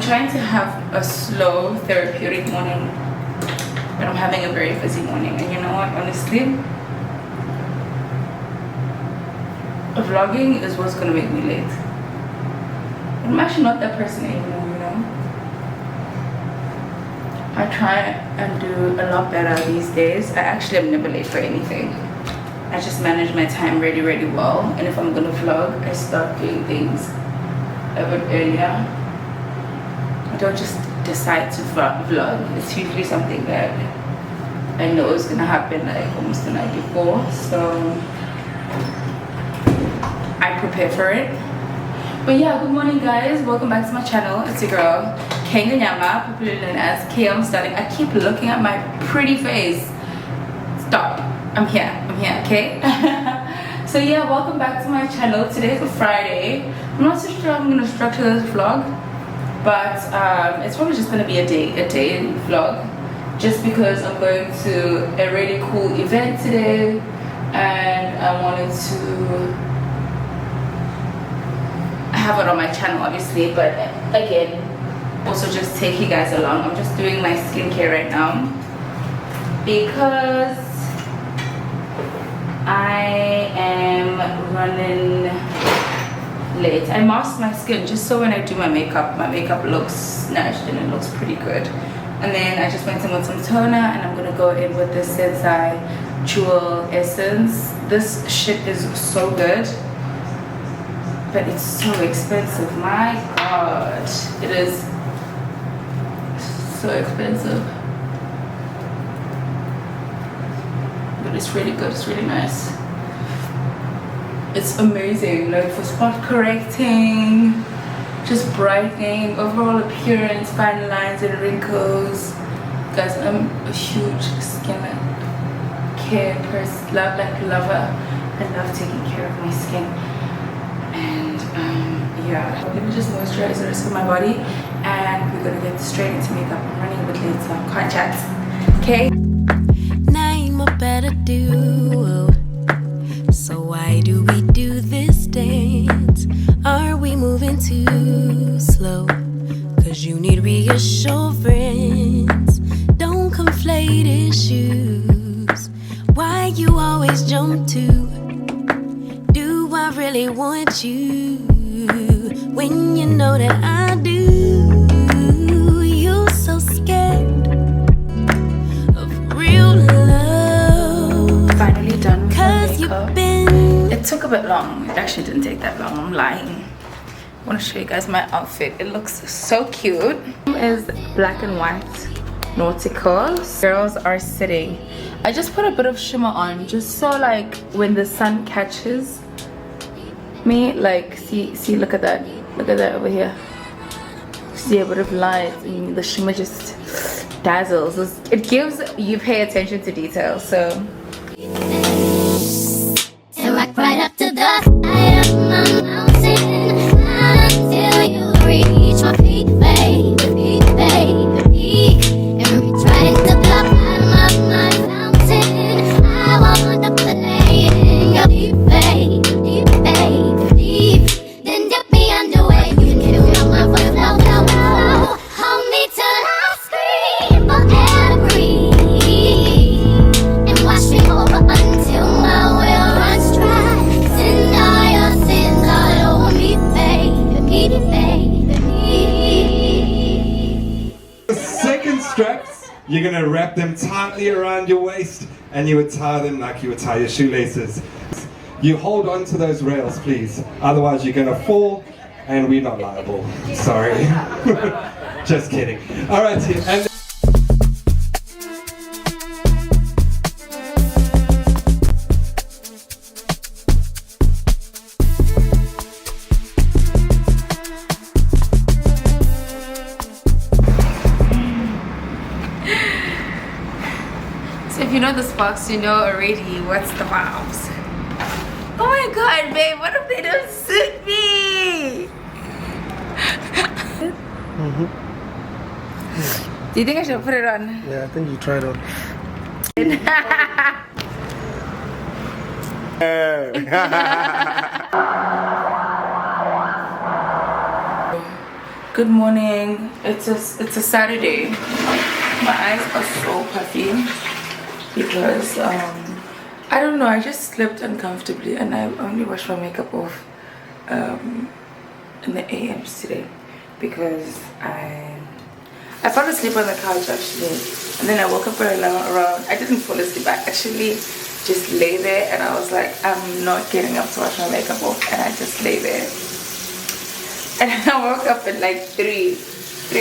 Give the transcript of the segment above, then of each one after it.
trying to have a slow, therapeutic morning, but I'm having a very busy morning. And you know what, honestly, vlogging is what's gonna make me late. I'm actually not that person anymore, you know. I try and do a lot better these days. I actually am never late for anything. I just manage my time really, really well. And if I'm gonna vlog, I start doing things a bit earlier. I don't just decide to vlog. It's usually something that I know is gonna happen like almost the night before. So I prepare for it. But yeah, good morning guys. Welcome back to my channel. It's your girl, Kenganyama, popularly known as KM Styling. I keep looking at my pretty face. Stop. I'm here, okay? So yeah, welcome back to my channel. Today is a Friday. I'm not so sure I'm gonna structure this vlog, but it's probably just gonna be a day vlog, just because I'm going to a really cool event today, and I wanted to have it on my channel, obviously, but again, also just take you guys along. I'm just doing my skincare right now because I am running late. I masked my skin just so when I do my makeup looks snatched and it looks pretty good. And then I just went in with some toner, and I'm gonna go in with this Sensai Jewel Essence. This shit is so good, but it's so expensive. My god, it is so expensive. But it's really good, it's really nice. It's amazing, like for spot correcting, just brightening, overall appearance, fine lines and wrinkles. Guys, I'm a huge skin care person, lover. I love taking care of my skin. And yeah, let me just moisturize the rest of my body, and we're gonna get straight into makeup. I'm running a bit late, so can't chat. Okay? Name a better duo. So why do we do this dance? Are we moving too slow? Cause you need reassurance. Don't conflate issues. Why you always jump to? Do I really want you? When you know that I do. You're so scared of real love. Finally done with my Cause makeup. you've been. It took a bit long. It actually didn't take that long. I'm lying. I want to show you guys my outfit. It looks so cute. It is black and white nautical. Girls are sitting. I just put a bit of shimmer on just so like when the sun catches me, like see look at that over here. See a bit of light and the shimmer just dazzles. It gives you pay attention to detail. So right up to the side of my mountain until you reach my peak, baby, and reach right into the bottom of my fountain. I want to play in your deep, then dip me underway. You can feel my voice flow. Hold me till I scream forever, breathe, and wash me over until my will runs dry. The second straps, you're going to wrap them tightly around your waist, and you would tie them like you would tie your shoelaces. You hold on to those rails, please, otherwise you're going to fall, and we're not liable. Sorry. Just kidding. All right, and if you know the sparks, you know already what's the vibes. Oh my god, babe, what if they don't suit me? Do you think I should put it on? Yeah, I think you tried on. Good morning. it's a Saturday. My eyes are so puffy because I don't know, I just slept uncomfortably and I only washed my makeup off in the AMs today because I fell asleep on the couch actually, and then I woke up around, I didn't fall asleep, I actually just lay there and I was like, I'm not getting up to wash my makeup off, and I just lay there. And I woke up at like 3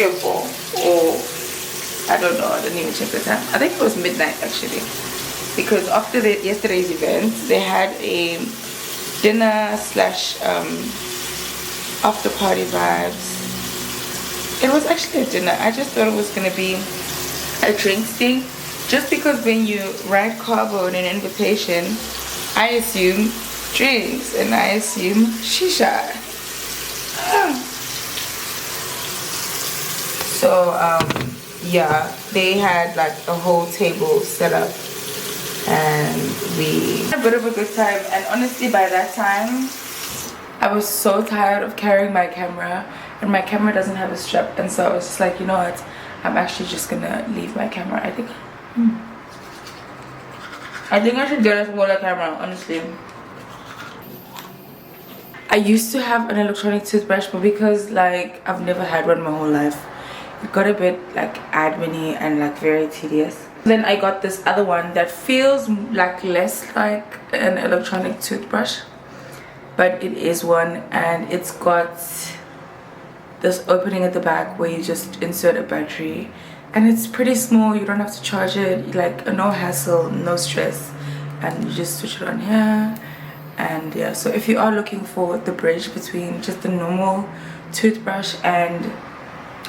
or 4, or I don't know, I didn't even check the time. I think it was midnight actually, because after yesterday's event they had a dinner slash after party vibes. It was actually a dinner. I just thought it was gonna be a drinks thing, just because when you write carbo in an invitation, I assume drinks and I assume shisha. So yeah, they had like a whole table set up and we had a bit of a good time, and honestly by that time I was so tired of carrying my camera, and my camera doesn't have a strap, and so I was just like, you know what, I'm actually just gonna leave my camera. I think I should get a smaller camera, honestly. I used to have an electronic toothbrush, but because like I've never had one my whole life, it got a bit like admin-y and like very tedious. Then I got this other one that feels like less like an electronic toothbrush, but it is one, and it's got this opening at the back where you just insert a battery, and it's pretty small, you don't have to charge it, like no hassle, no stress, and you just switch it on here. And yeah, so if you are looking for the bridge between just the normal toothbrush and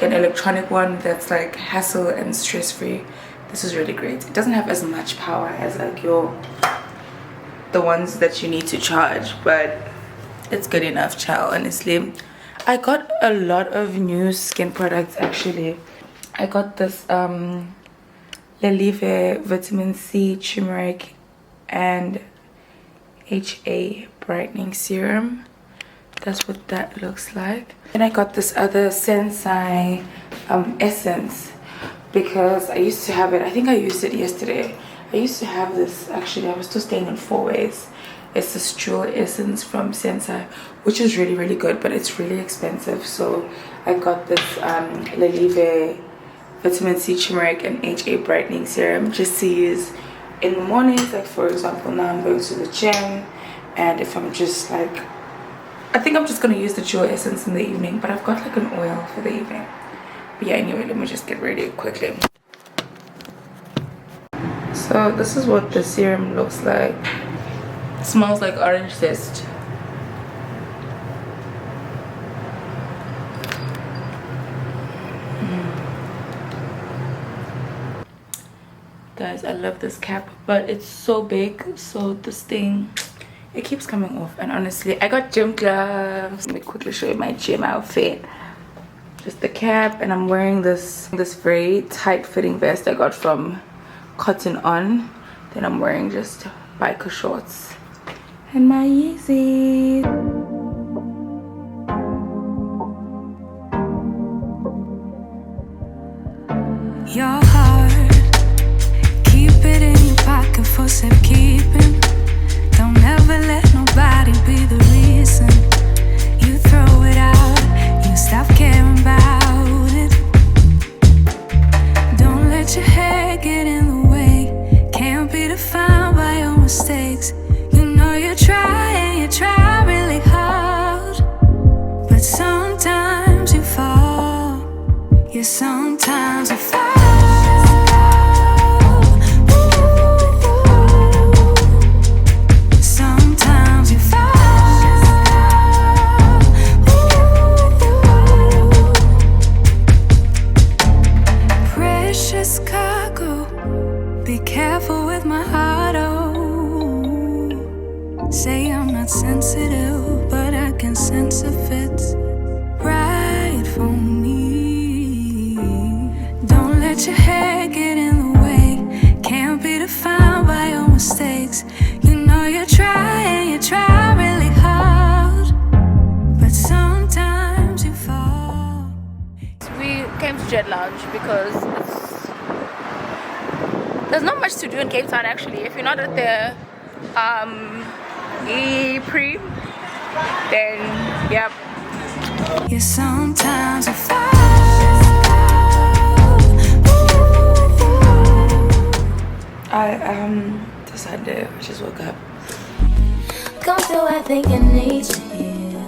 an electronic one that's like hassle and stress-free, this is really great. It doesn't have as much power as like the ones that you need to charge, but it's good enough, child, honestly. I got a lot of new skin products actually. I got this Lelive vitamin C turmeric and HA brightening serum. That's what that looks like. And I got this other Sensai essence because I used to have it. I think I used it yesterday. I used to have this actually. I was still staying in 4 ways. It's this jewel essence from Sensai, which is really, really good, but it's really expensive. So I got this Lelive vitamin C turmeric and HA brightening serum just to use in the mornings. Like for example, now I'm going to the gym, and if I'm just like, I think I'm just gonna use the jewel essence in the evening, but I've got like an oil for the evening. But yeah, anyway, let me just get ready quickly. So this is what the serum looks like. It smells like orange zest. Guys, I love this cap, but it's so big, so this thing, it keeps coming off. And honestly, I got gym gloves. Let me quickly show you my gym outfit. Just the cap, and I'm wearing this very tight fitting vest I got from Cotton On. Then I'm wearing just biker shorts and my Yeezys. Your heart, keep it in your pocket for safekeeping. Don't ever let nobody be the reason you throw it out, you stop caring about it. Don't let your head get in the way, can't be defined by your mistakes. You know you try and you try really hard, but sometimes you fall, yeah, sometimes you fall. Say I'm not sensitive, but I can sense if it's right for me. Don't let your head get in the way, can't be defined by your mistakes. You know you try and you try really hard, but sometimes you fall. We came jet lounge because there's not much to do in Cape Town actually. If you're not at the E-Pre, then yep. Yeah, sometimes I fall. This Sunday, I just woke up. Come through, I think I need you.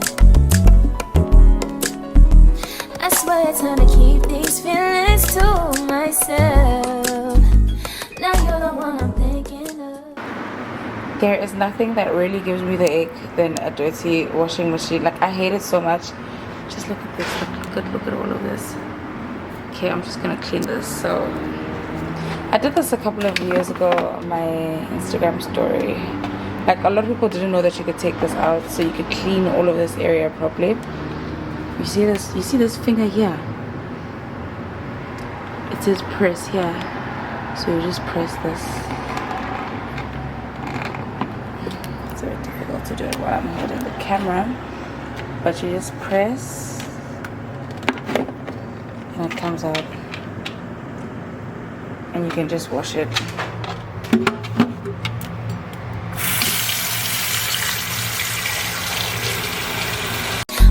I swear it's hard to keep these feelings to myself. Now you're the one I'm thinking of. There is nothing that really gives me the ache than a dirty washing machine. Like, I hate it so much. Just look at this. Look at all of this. Okay, I'm just gonna clean this. So I did this a couple of years ago on my Instagram story. Like, a lot of people didn't know that you could take this out so you could clean all of this area properly. You see this? You see this finger here? It says press here. So you just press this. It's very difficult to do it while I'm holding the camera. But you just press and it comes out. And you can just wash it.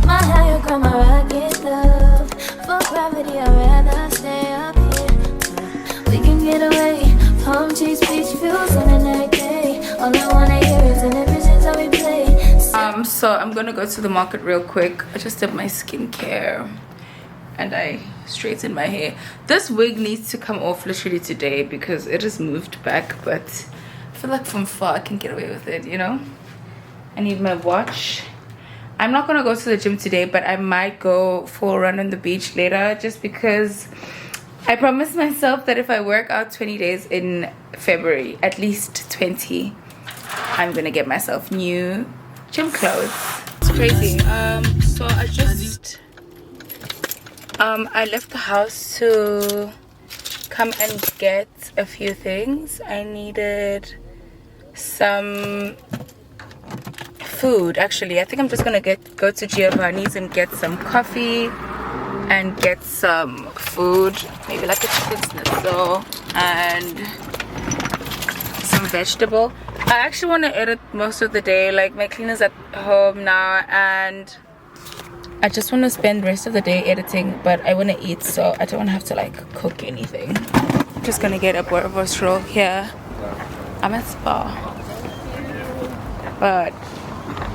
My higher ground, my rocket love. For gravity, I'd rather stay up here. We can get away. Palm trees, beach views on a night day. All I wanna hear is an visions how we play. So I'm gonna go to the market real quick. I just did my skincare and I straightened my hair. This wig needs to come off literally today because it just moved back, but I feel like from far I can get away with it, you know. I need my watch. I'm not gonna go to the gym today, but I might go for a run on the beach later, just because I promised myself that if I work out 20 days in February, at least 20, I'm gonna get myself new gym clothes. It's crazy. So I just I left the house to come and get a few things. I needed some food. Actually, I think I'm just gonna go to Giovanni's and get some coffee and get some food, maybe like a chicken schnitzel and some vegetable. I actually want to edit most of the day. Like, my cleaner's at home now and I just want to spend the rest of the day editing, but I want to eat, so I don't want to have to like cook anything. I'm just gonna get a boerewors roll here. I'm at Spa, but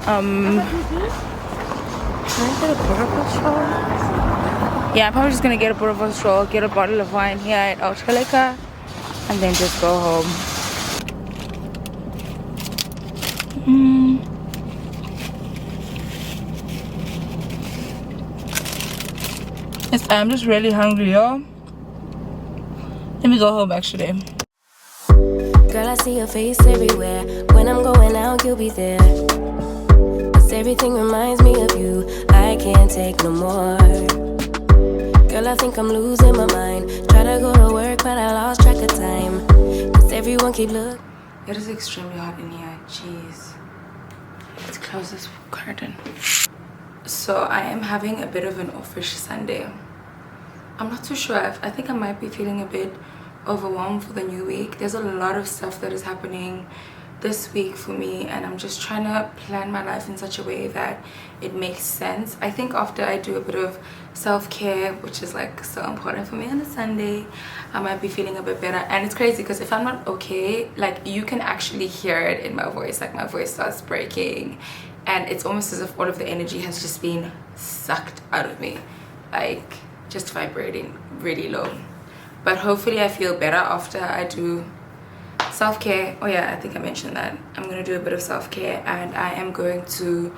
can I get a boerewors roll? Yeah, I'm probably just gonna get a boerewors roll, get a bottle of wine here at Ultraleka, and then just go home. Yes, I'm just really hungry, y'all. Let me go home actually. Girl, I see your face everywhere. When I'm going out, you'll be there. 'Cause everything reminds me of you. I can't take no more. Girl, I think I'm losing my mind. Try to go to work, but I lost track of time. 'Cause everyone keep looking. It is extremely hot in here. Jeez. Let's close this curtain. So I am having a bit of an offish Sunday. I'm not too sure. I think I might be feeling a bit overwhelmed for the new week. There's a lot of stuff that is happening this week for me, and I'm just trying to plan my life in such a way that it makes sense. I think after I do a bit of self-care, which is like so important for me on a Sunday, I might be feeling a bit better. And it's crazy because if I'm not okay, like, you can actually hear it in my voice. Like, my voice starts breaking and it's almost as if all of the energy has just been sucked out of me, like just vibrating really low. But hopefully I feel better after I do self-care. Oh yeah, I think I mentioned that I'm gonna do a bit of self-care, and I am going to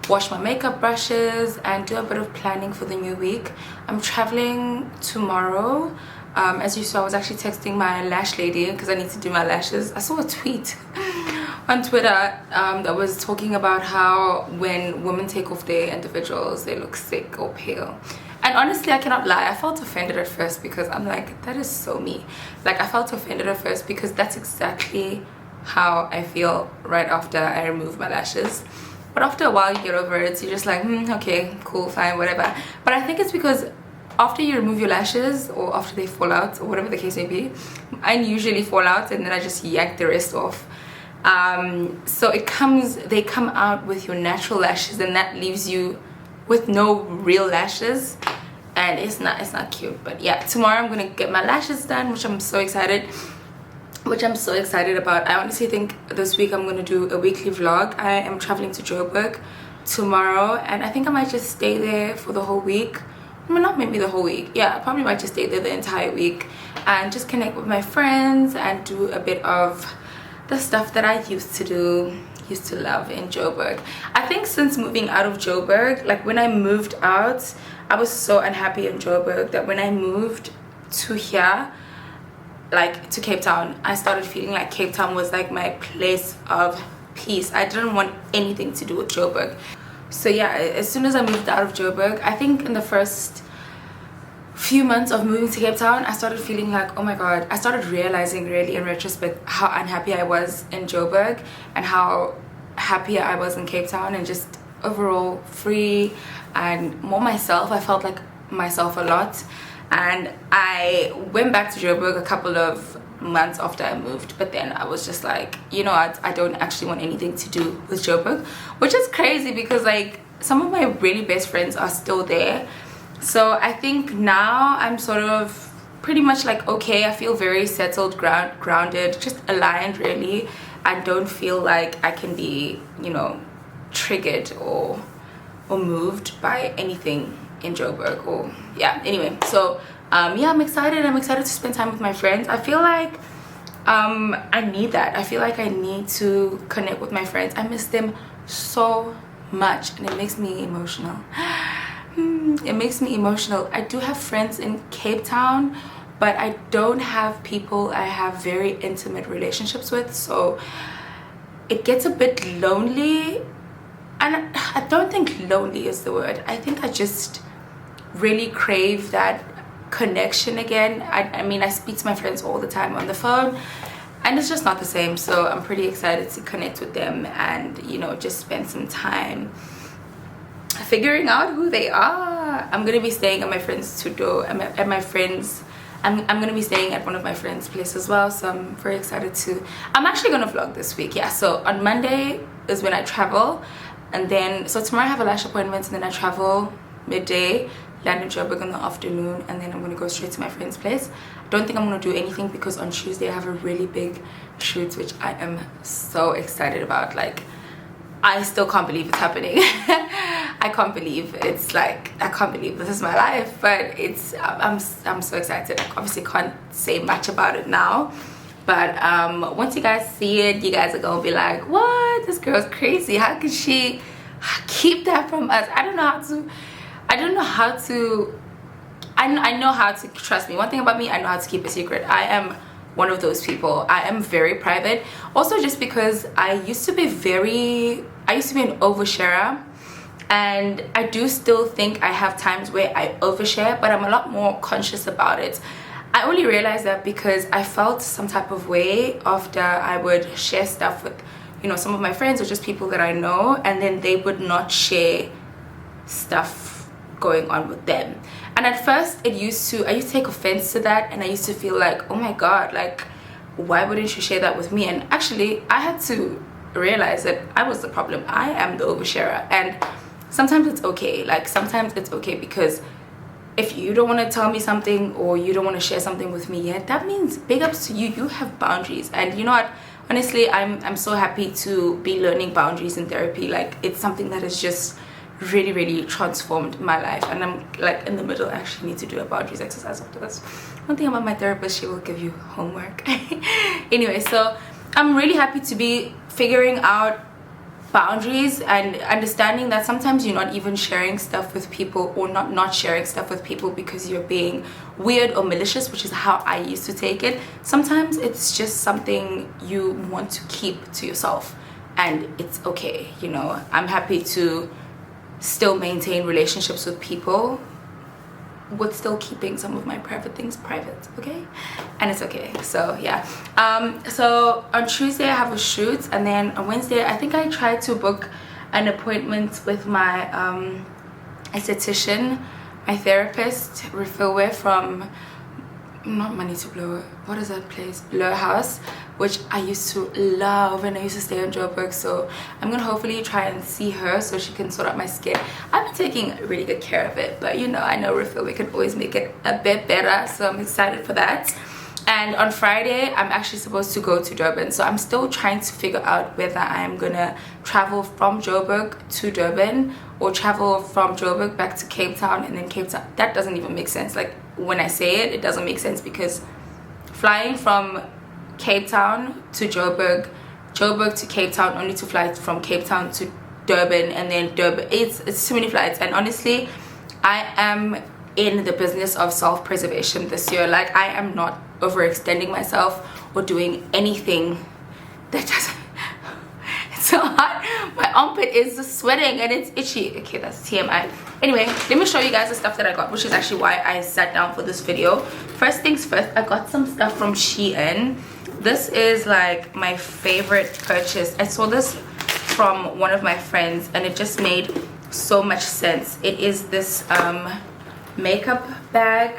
wash my makeup brushes and do a bit of planning for the new week. I'm traveling tomorrow. As you saw, I was actually texting my lash lady because I need to do my lashes. I saw a tweet on Twitter that was talking about how when women take off their individuals, they look sick or pale. And honestly, I cannot lie, I felt offended at first because I'm like, that is so me. Like, I felt offended at first because that's exactly how I feel right after I remove my lashes. But after a while you get over it, so you're just like, okay, cool, fine, whatever. But I think it's because after you remove your lashes, or after they fall out, or whatever the case may be, mine usually fall out and then I just yank the rest off. So they come out with your natural lashes, and that leaves you with no real lashes, and it's not cute. But yeah, tomorrow I'm gonna get my lashes done, which I'm so excited about. I honestly think this week I'm gonna do a weekly vlog. I am traveling to Joburg tomorrow, and I think I might just stay there for the whole week. Well, not maybe the whole week. Yeah, I probably might just stay there the entire week and just connect with my friends and do a bit of the stuff that I used to love in Joburg. I think since moving out of Joburg, like when I moved out, I was so unhappy in Joburg that when I moved to here, like to Cape Town, I started feeling like Cape Town was like my place of peace. I didn't want anything to do with Joburg. So yeah, as soon as I moved out of Joburg, I think in the first few months of moving to Cape Town, I started feeling like, oh my god, I started realizing really in retrospect how unhappy I was in Joburg and how happy I was in Cape Town, and just overall free and more myself. I felt like myself a lot, and I went back to Joburg a couple of months after I moved, but then I was just like, you know what, I don't actually want anything to do with Joburg, which is crazy because like some of my really best friends are still there. So I think now I'm sort of pretty much like, okay, I feel very settled, grounded, just aligned really. I don't feel like I can be, you know, triggered or moved by anything in Joburg, or yeah, anyway. So yeah, I'm excited to spend time with my friends. I feel like I need that. I feel like I need to connect with my friends. I miss them so much, and it makes me emotional. It makes me emotional. I do have friends in Cape Town, but I don't have people I have very intimate relationships with, so it gets a bit lonely. And I don't think lonely is the word. I think I just really crave that connection again. I mean, I speak to my friends all the time on the phone, and it's just not the same. So I'm pretty excited to connect with them and, you know, just spend some time figuring out who they are. I'm gonna be staying at my friend's tudo, at my friend's. I'm gonna be staying at one of my friends' place as well, so I'm very excited to. I'm actually gonna vlog this week, yeah. So on Monday is when I travel, and then so tomorrow I have a lash appointment, and then I travel midday, land in Joburg in the afternoon, and then I'm gonna go straight to my friend's place. I don't think I'm gonna do anything because on Tuesday I have a really big shoot, which I am so excited about. Like, I still can't believe it's happening. I can't believe it's like, I can't believe this is my life, but it's I'm so excited. I obviously can't say much about it now, but once you guys see it, you guys are gonna be like, what, this girl's crazy, how could she keep that from us? I know how to, trust me, one thing about me, I know how to keep a secret. I am one of those people. I am very private, also just because I used to be an oversharer, and I do still think I have times where I overshare, but I'm a lot more conscious about it. I only realized that because I felt some type of way after I would share stuff with, you know, some of my friends or just people that I know, and then they would not share stuff going on with them. And at first I used to take offense to that, and I used to feel like, oh my god, like, why wouldn't you share that with me? And actually I had to realize that I was the problem. I am the oversharer, and sometimes it's okay. Like, sometimes it's okay, because if you don't want to tell me something or you don't want to share something with me yet, that means big ups to you. You have boundaries. And you know what, honestly, I'm so happy to be learning boundaries in therapy. Like, it's something that has just really transformed my life, and I'm like in the middle. I actually need to do a boundaries exercise after this. One thing about my therapist, she will give you homework. Anyway, so I'm really happy to be figuring out boundaries and understanding that sometimes you're not even sharing stuff with people, or not sharing stuff with people because you're being weird or malicious, which is how I used to take it. Sometimes it's just something you want to keep to yourself, and it's okay, you know. I'm happy to still maintain relationships with people with still keeping some of my private things private, okay? And it's okay. So yeah, so on Tuesday I have a shoot, and then on Wednesday I think I tried to book an appointment with my esthetician my therapist refill wear from, not Money to Blow, what is that place, Blur House, which I used to love when I used to stay in Joburg. So I'm gonna hopefully try and see her so she can sort out my skin. I've been taking really good care of it, but you know, I know refill we can always make it a bit better, so I'm excited for that. And on Friday I'm actually supposed to go to Durban, so I'm still trying to figure out whether I'm gonna travel from Joburg to Durban or travel from Joburg back to Cape Town and then Cape Town. That doesn't even make sense. Like, when I say it, it doesn't make sense, because flying from Cape Town to Joburg, Joburg to Cape Town, only to fly from Cape Town to Durban, and then Durban, it's too many flights. And honestly, I am in the business of self-preservation this year. Like, I am not overextending myself or doing anything that doesn't it's so hot. My armpit is sweating and it's itchy. Okay, that's TMI. Anyway, let me show you guys the stuff that I got, which is actually why I sat down for this video. First things first, I got some stuff from Shein. This is like my favorite purchase. I saw this from one of my friends and it just made so much sense. It is this makeup bag,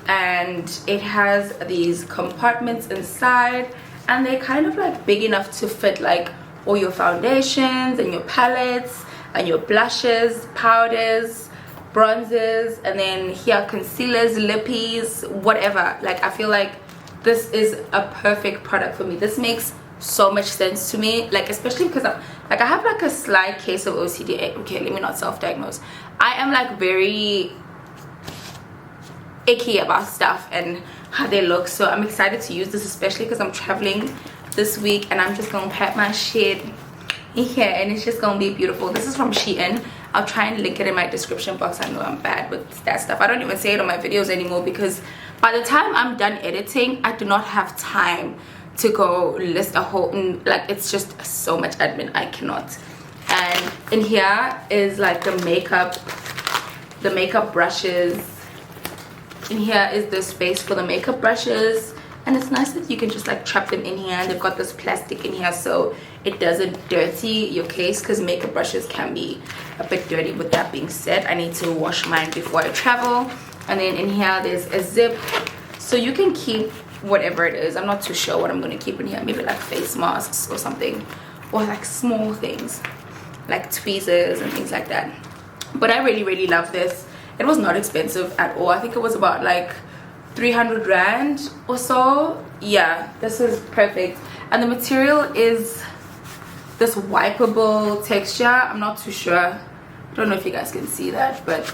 and it has these compartments inside, and they're kind of like big enough to fit like all your foundations and your palettes and your blushes, powders, bronzes, and then here concealers, lippies, whatever. Like, I feel like this is a perfect product for me. This makes so much sense to me, like, especially because I have like a slight case of OCD. Okay, let me not self-diagnose. I am like very icky about stuff and how they look, so I'm excited to use this, especially because I'm traveling this week and I'm just gonna pat my shit here and it's just gonna be beautiful. This is from Shein. I'll try and link it in my description box. I know I'm bad with that stuff. I don't even say it on my videos anymore, because by the time I'm done editing, I do not have time to go list a whole, like, it's just so much admin. I cannot. And in here is like the makeup brushes. In here is the space for the makeup brushes, and it's nice that you can just like trap them in here, and they've got this plastic in here so it doesn't dirty your case, because makeup brushes can be a bit dirty. With that being said, I need to wash mine before I travel. And then in here there's a zip, so you can keep whatever it is. I'm not too sure what I'm going to keep in here, maybe like face masks or something, or like small things like tweezers and things like that. But I really love this. It was not expensive at all. I think it was about like 300 rand or so. Yeah, this is perfect. And the material is this wipeable texture. I'm not too sure. I don't know if you guys can see that, but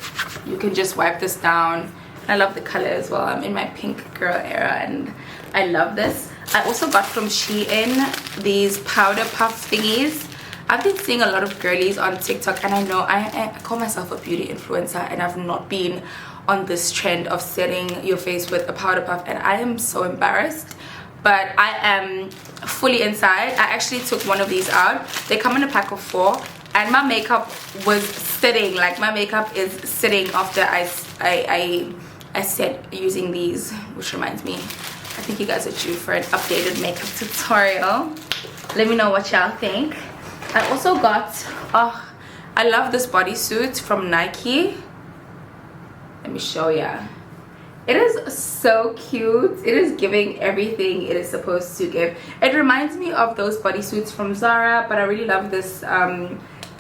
you can just wipe this down. I love the color as well. I'm in my pink girl era and I love this. I also got from Shein these powder puff thingies. I've been seeing a lot of girlies on TikTok, and I know I call myself a beauty influencer, and I've not been on this trend of setting your face with a powder puff, and I am so embarrassed, but I am fully inside. I actually took one of these out. They come in a pack of 4, and my makeup was sitting, like my makeup is sitting after I set using these, which reminds me, I think you guys are due for an updated makeup tutorial. Let me know what y'all think. I also got, oh, I love this bodysuit from Nike. Let me show ya. It is so cute. It is giving everything it is supposed to give. It reminds me of those bodysuits from Zara, but I really love this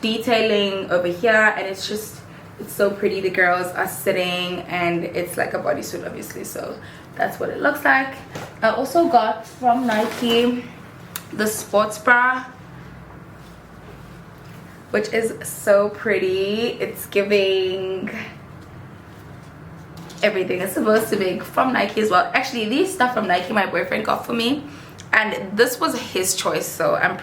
detailing over here, and it's so pretty. The girls are sitting and it's like a bodysuit, obviously, so that's what it looks like. I also got from Nike the sports bra, which is so pretty. It's giving everything it's supposed to be, from Nike as well. Actually, these stuff from Nike my boyfriend got for me, and this was his choice, so I'm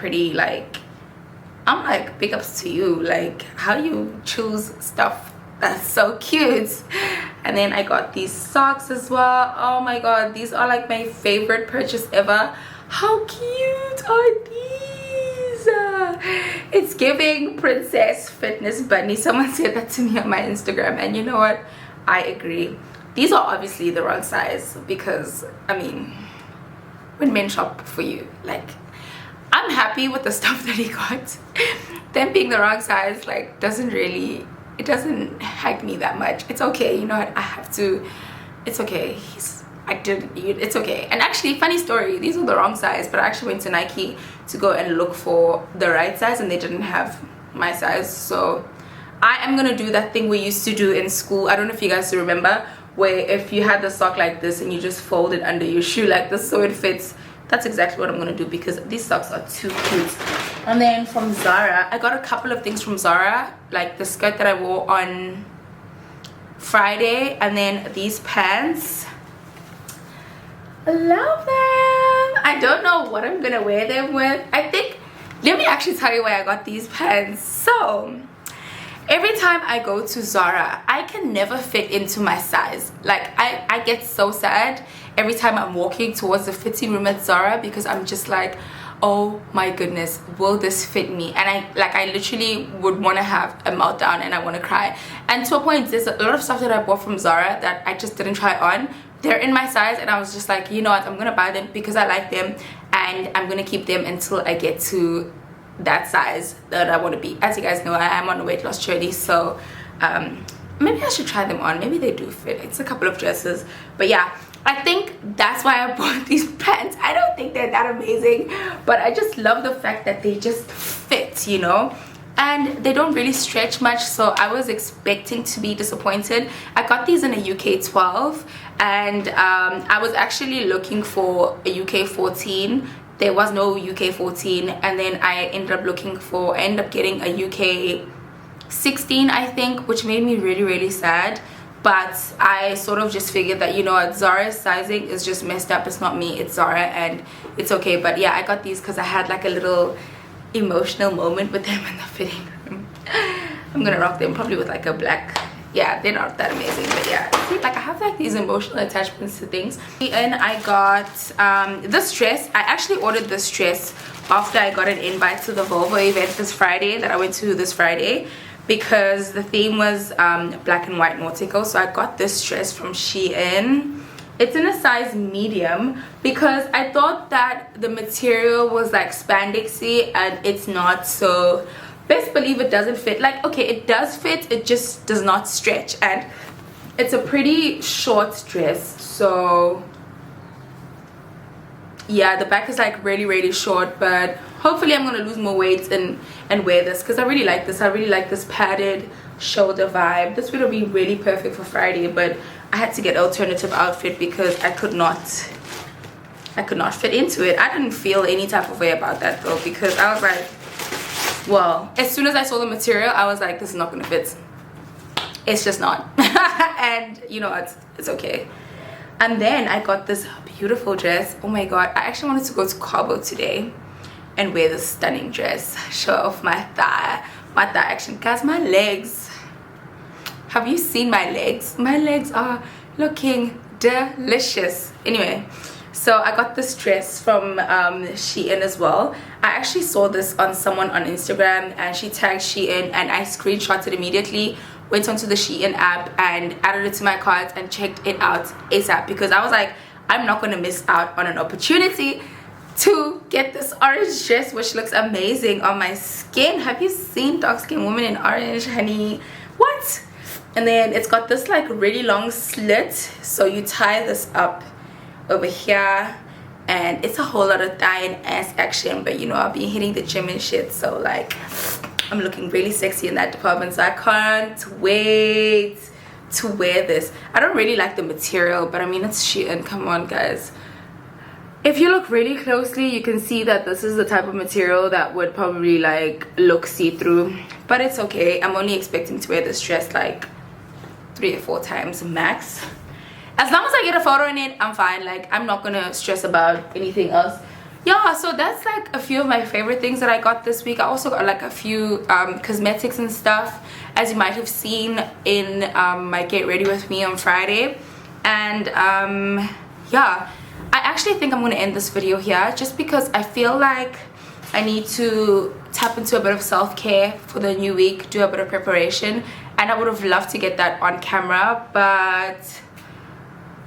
like big ups to you, like how you choose stuff that's so cute. And then I got these socks as well. Oh my god, these are like my favorite purchase ever. How cute are these? It's giving princess fitness bunny. Someone said that to me on my Instagram, and you know what, I agree. These are obviously the wrong size, because I mean, when men shop for you, like, I'm happy with the stuff that he got. Them being the wrong size like doesn't really it doesn't hug me that much. It's okay, you know what, I have to, it's okay. It's okay. And actually, funny story, these were the wrong size, but I actually went to Nike to go and look for the right size and they didn't have my size. So I am gonna do that thing we used to do in school. I don't know if you guys remember, where if you had the sock like this and you just fold it under your shoe like this so it fits. That's exactly what I'm gonna do because these socks are too cute. And then from Zara, I got a couple of things from Zara, like the skirt that I wore on Friday, and then these pants. I love them. I don't know what I'm gonna wear them with. I think, let me actually tell you why I got these pants. So every time I go to Zara, I can never fit into my size. Like I get so sad every time I'm walking towards the fitting room at Zara because I'm just like, oh my goodness, will this fit me? And I literally would want to have a meltdown and I want to cry. And to a point, there's a lot of stuff that I bought from Zara that I just didn't try on. They're in my size and I was just like, you know what, I'm gonna buy them because I like them and I'm gonna keep them until I get to that size that I want to be. As you guys know, I am on a weight loss journey, so maybe I should try them on. Maybe they do fit. It's a couple of dresses, but yeah, I think that's why I bought these pants. I don't think they're that amazing, but I just love the fact that they just fit, you know, and they don't really stretch much, so I was expecting to be disappointed. I got these in a UK 12 and I was actually looking for a UK 14. There was no UK 14, and then I ended up getting a UK 16, I think, which made me really sad. But I sort of just figured that, you know what, Zara's sizing is just messed up. It's not me, it's Zara, and it's okay. But yeah, I got these because I had like a little emotional moment with them in the fitting room. I'm gonna rock them probably with like a black, yeah, they're not that amazing, but yeah, see, like I have like these emotional attachments to things. And I got this dress. I actually ordered this dress after I got an invite to the Volvo event this Friday that I went to this Friday, because the theme was black and white nautical. So I got this dress from Shein. It's in a size medium because I thought that the material was like spandexy, and it's not. So best believe it doesn't fit. Like, okay, it does fit, it just does not stretch, and it's a pretty short dress. So yeah, the back is like really short, but hopefully I'm gonna lose more weight and wear this because I really like this. I really like this padded shoulder vibe. This would be really perfect for Friday, but I had to get an alternative outfit because I could not fit into it. I didn't feel any type of way about that though, because I was like, well, as soon as I saw the material, I was like, this is not gonna fit. It's just not. And you know what, it's okay. And then I got this beautiful dress. Oh my god, I actually wanted to go to Cabo today and wear this stunning dress, show off my thigh action. Guys, my legs, have you seen my legs? My legs are looking delicious. Anyway, so I got this dress from Shein as well. I actually saw this on someone on Instagram and she tagged Shein, and I screenshotted immediately, went onto the Shein app and added it to my cart and checked it out ASAP, because I was like, I'm not going to miss out on an opportunity to get this orange dress, which looks amazing on my skin. Have you seen dark skin women in orange, honey? What? And then it's got this like really long slit, so you tie this up over here, and it's a whole lot of thigh and ass action. But you know, I'll be hitting the gym and shit, so like I'm looking really sexy in that department. So I can't wait to wear this. I don't really like the material, but I mean, it's Shein, come on guys. If you look really closely, you can see that this is the type of material that would probably like look see-through, but it's okay. I'm only expecting to wear this dress like 3 or 4 times max. As long as I get a photo in it, I'm fine. Like, I'm not gonna stress about anything else. Yeah, so that's like a few of my favorite things that I got this week. I also got like a few cosmetics and stuff, as you might have seen in my Get Ready With Me on Friday. And yeah, I actually think I'm going to end this video here, just because I feel like I need to tap into a bit of self-care for the new week, do a bit of preparation, and I would have loved to get that on camera, but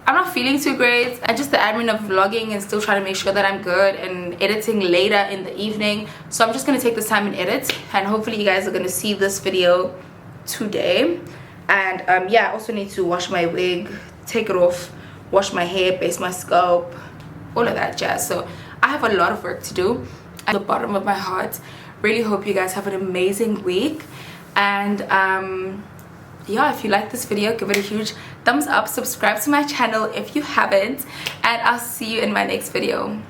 I'm not feeling too great. And just the admin of vlogging and still trying to make sure that I'm good, and editing later in the evening. So I'm just going to take this time and edit, and hopefully you guys are going to see this video today. And yeah, I also need to wash my wig, take it off, wash my hair, base my scalp, all of that jazz. So I have a lot of work to do. At the bottom of my heart, really hope you guys have an amazing week. And yeah, if you like this video, give it a huge thumbs up, subscribe to my channel if you haven't, and I'll see you in my next video.